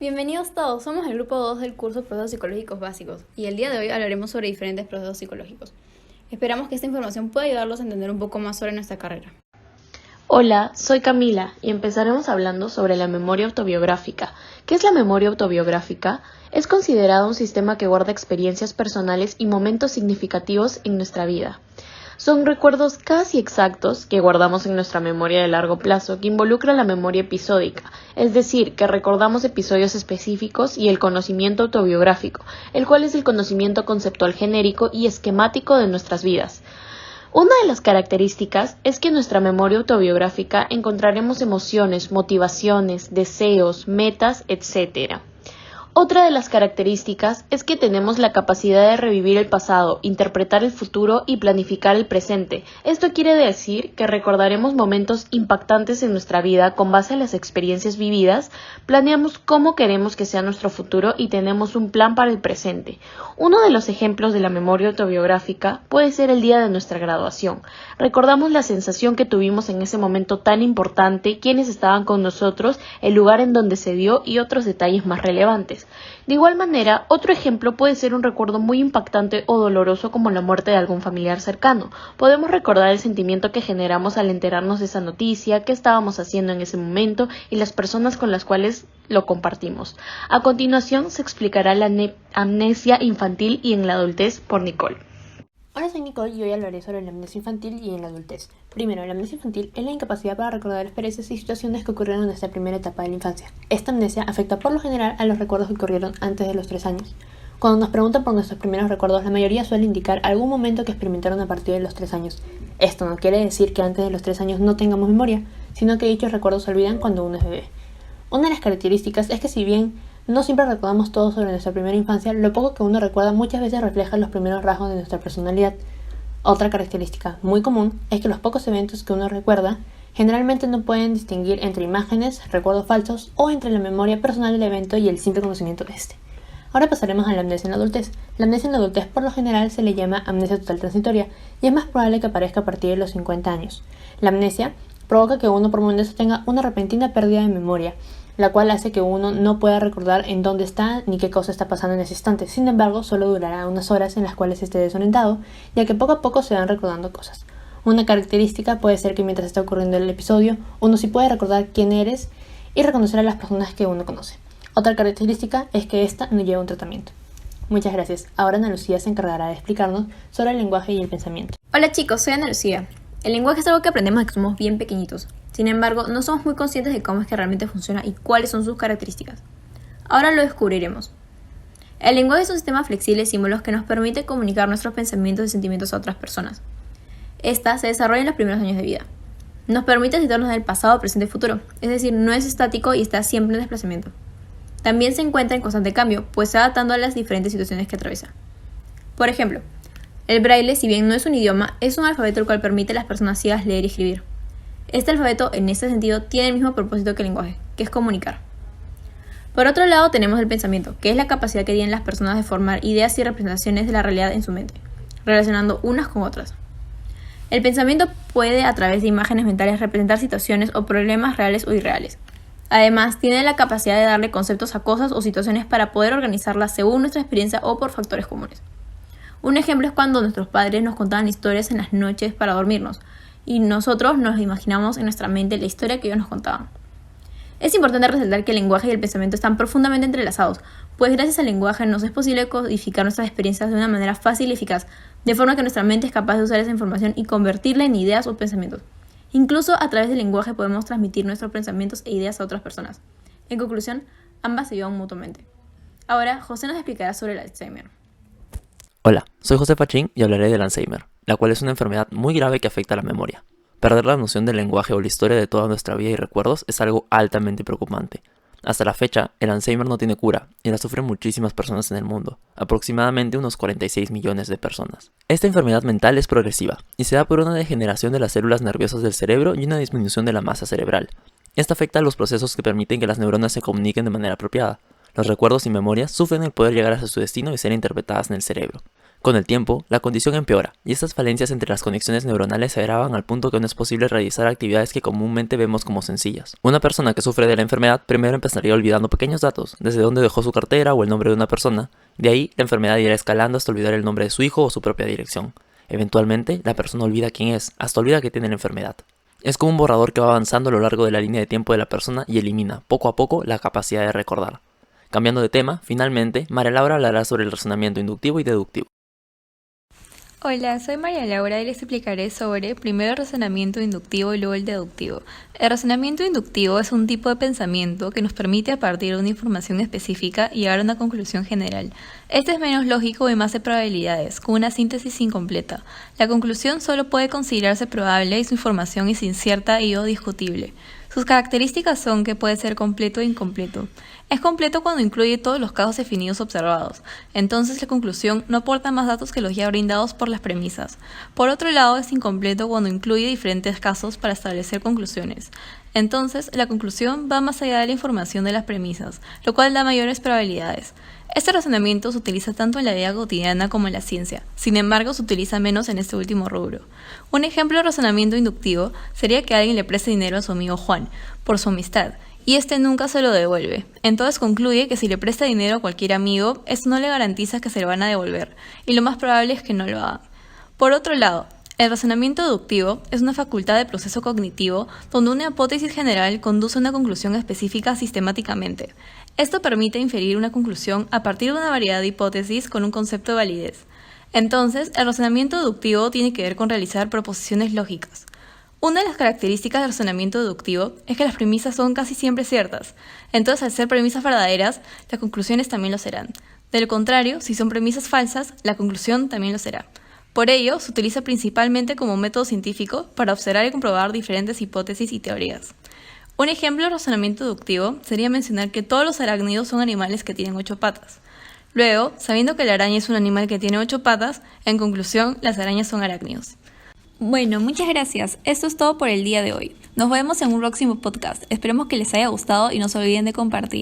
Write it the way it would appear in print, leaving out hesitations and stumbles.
Bienvenidos todos, somos el grupo 2 del curso Procesos Psicológicos Básicos y el día de hoy hablaremos sobre diferentes procesos psicológicos. Esperamos que esta información pueda ayudarlos a entender un poco más sobre nuestra carrera. Hola, soy Camila y empezaremos hablando sobre la memoria autobiográfica. ¿Qué es la memoria autobiográfica? Es considerado un sistema que guarda experiencias personales y momentos significativos en nuestra vida. Son recuerdos casi exactos que guardamos en nuestra memoria de largo plazo que involucra la memoria episódica, es decir, que recordamos episodios específicos y el conocimiento autobiográfico, el cual es el conocimiento conceptual genérico y esquemático de nuestras vidas. Una de las características es que en nuestra memoria autobiográfica encontraremos emociones, motivaciones, deseos, metas, etc. Otra de las características es que tenemos la capacidad de revivir el pasado, interpretar el futuro y planificar el presente. Esto quiere decir que recordaremos momentos impactantes en nuestra vida con base a las experiencias vividas, planeamos cómo queremos que sea nuestro futuro y tenemos un plan para el presente. Uno de los ejemplos de la memoria autobiográfica puede ser el día de nuestra graduación. Recordamos la sensación que tuvimos en ese momento tan importante, quiénes estaban con nosotros, el lugar en donde se dio y otros detalles más relevantes. De igual manera, otro ejemplo puede ser un recuerdo muy impactante o doloroso como la muerte de algún familiar cercano. Podemos recordar el sentimiento que generamos al enterarnos de esa noticia, qué estábamos haciendo en ese momento y las personas con las cuales lo compartimos. A continuación se explicará la amnesia infantil y en la adultez por Nicole. Hola, soy Nicole y hoy hablaré sobre la amnesia infantil y en la adultez. Primero, la amnesia infantil es la incapacidad para recordar experiencias y situaciones que ocurrieron en nuestra primera etapa de la infancia. Esta amnesia afecta por lo general a los recuerdos que ocurrieron antes de los 3 años. Cuando nos preguntan por nuestros primeros recuerdos, la mayoría suele indicar algún momento que experimentaron a partir de los 3 años. Esto no quiere decir que antes de los 3 años no tengamos memoria, sino que dichos recuerdos se olvidan cuando uno es bebé. Una de las características es que si bien no siempre recordamos todo sobre nuestra primera infancia, lo poco que uno recuerda muchas veces refleja los primeros rasgos de nuestra personalidad. Otra característica muy común es que los pocos eventos que uno recuerda generalmente no pueden distinguir entre imágenes, recuerdos falsos o entre la memoria personal del evento y el simple conocimiento de este. Ahora pasaremos a la amnesia en la adultez. La amnesia en la adultez por lo general se le llama amnesia total transitoria y es más probable que aparezca a partir de los 50 años. La amnesia provoca que uno por momentos tenga una repentina pérdida de memoria, la cual hace que uno no pueda recordar en dónde está ni qué cosa está pasando en ese instante. Sin embargo, solo durará unas horas en las cuales esté desorientado, ya que poco a poco se van recordando cosas. Una característica puede ser que mientras está ocurriendo el episodio, uno sí puede recordar quién eres y reconocer a las personas que uno conoce. Otra característica es que esta no lleva un tratamiento. Muchas gracias. Ahora Ana Lucía se encargará de explicarnos sobre el lenguaje y el pensamiento. Hola chicos, soy Ana Lucía. El lenguaje es algo que aprendemos desde que somos bien pequeñitos. Sin embargo, no somos muy conscientes de cómo es que realmente funciona y cuáles son sus características. Ahora lo descubriremos. El lenguaje es un sistema flexible de símbolos que nos permite comunicar nuestros pensamientos y sentimientos a otras personas. Esta se desarrolla en los primeros años de vida. Nos permite situarnos en el pasado, presente y futuro, es decir, no es estático y está siempre en desplazamiento. También se encuentra en constante cambio, pues se va adaptando a las diferentes situaciones que atraviesa. Por ejemplo, el braille, si bien no es un idioma, es un alfabeto el cual permite a las personas ciegas leer y escribir. Este alfabeto, en este sentido, tiene el mismo propósito que el lenguaje, que es comunicar. Por otro lado, tenemos el pensamiento, que es la capacidad que tienen las personas de formar ideas y representaciones de la realidad en su mente, relacionando unas con otras. El pensamiento puede, a través de imágenes mentales, representar situaciones o problemas reales o irreales. Además, tiene la capacidad de darle conceptos a cosas o situaciones para poder organizarlas según nuestra experiencia o por factores comunes. Un ejemplo es cuando nuestros padres nos contaban historias en las noches para dormirnos, y nosotros nos imaginamos en nuestra mente la historia que ellos nos contaban. Es importante resaltar que el lenguaje y el pensamiento están profundamente entrelazados, pues gracias al lenguaje nos es posible codificar nuestras experiencias de una manera fácil y eficaz, de forma que nuestra mente es capaz de usar esa información y convertirla en ideas o pensamientos. Incluso a través del lenguaje podemos transmitir nuestros pensamientos e ideas a otras personas. En conclusión, ambas se ayudan mutuamente. Ahora, José nos explicará sobre el Alzheimer. Hola, soy José Pachín y hablaré del Alzheimer, la cual es una enfermedad muy grave que afecta a la memoria. Perder la noción del lenguaje o la historia de toda nuestra vida y recuerdos es algo altamente preocupante. Hasta la fecha, el Alzheimer no tiene cura y la sufren muchísimas personas en el mundo, aproximadamente unos 46 millones de personas. Esta enfermedad mental es progresiva y se da por una degeneración de las células nerviosas del cerebro y una disminución de la masa cerebral. Esta afecta a los procesos que permiten que las neuronas se comuniquen de manera apropiada. Los recuerdos y memorias sufren el poder llegar hacia su destino y ser interpretadas en el cerebro. Con el tiempo, la condición empeora, y estas falencias entre las conexiones neuronales se agravan al punto que no es posible realizar actividades que comúnmente vemos como sencillas. Una persona que sufre de la enfermedad primero empezaría olvidando pequeños datos, desde dónde dejó su cartera o el nombre de una persona. De ahí, la enfermedad irá escalando hasta olvidar el nombre de su hijo o su propia dirección. Eventualmente, la persona olvida quién es, hasta olvida que tiene la enfermedad. Es como un borrador que va avanzando a lo largo de la línea de tiempo de la persona y elimina, poco a poco, la capacidad de recordar. Cambiando de tema, finalmente, María Laura hablará sobre el razonamiento inductivo y deductivo. Hola, soy María Laura y les explicaré sobre primero el razonamiento inductivo y luego el deductivo. El razonamiento inductivo es un tipo de pensamiento que nos permite a partir de una información específica llegar a una conclusión general. Este es menos lógico y más de probabilidades, con una síntesis incompleta. La conclusión solo puede considerarse probable y su información es incierta y o discutible. Sus características son que puede ser completo e incompleto. Es completo cuando incluye todos los casos definidos observados. Entonces la conclusión no aporta más datos que los ya brindados por las premisas. Por otro lado, es incompleto cuando incluye diferentes casos para establecer conclusiones. Entonces, la conclusión va más allá de la información de las premisas, lo cual da mayores probabilidades. Este razonamiento se utiliza tanto en la vida cotidiana como en la ciencia, sin embargo se utiliza menos en este último rubro. Un ejemplo de razonamiento inductivo sería que alguien le preste dinero a su amigo Juan, por su amistad, y este nunca se lo devuelve. Entonces concluye que si le presta dinero a cualquier amigo, esto no le garantiza que se lo van a devolver, y lo más probable es que no lo hagan. Por otro lado, el razonamiento deductivo es una facultad de proceso cognitivo donde una hipótesis general conduce a una conclusión específica sistemáticamente. Esto permite inferir una conclusión a partir de una variedad de hipótesis con un concepto de validez. Entonces, el razonamiento deductivo tiene que ver con realizar proposiciones lógicas. Una de las características del razonamiento deductivo es que las premisas son casi siempre ciertas. Entonces, al ser premisas verdaderas, las conclusiones también lo serán. De lo contrario, si son premisas falsas, la conclusión también lo será. Por ello, se utiliza principalmente como método científico para observar y comprobar diferentes hipótesis y teorías. Un ejemplo de razonamiento deductivo sería mencionar que todos los arácnidos son animales que tienen 8 patas. Luego, sabiendo que la araña es un animal que tiene 8 patas, en conclusión, las arañas son arácnidos. Bueno, muchas gracias. Esto es todo por el día de hoy. Nos vemos en un próximo podcast. Esperemos que les haya gustado y no se olviden de compartir.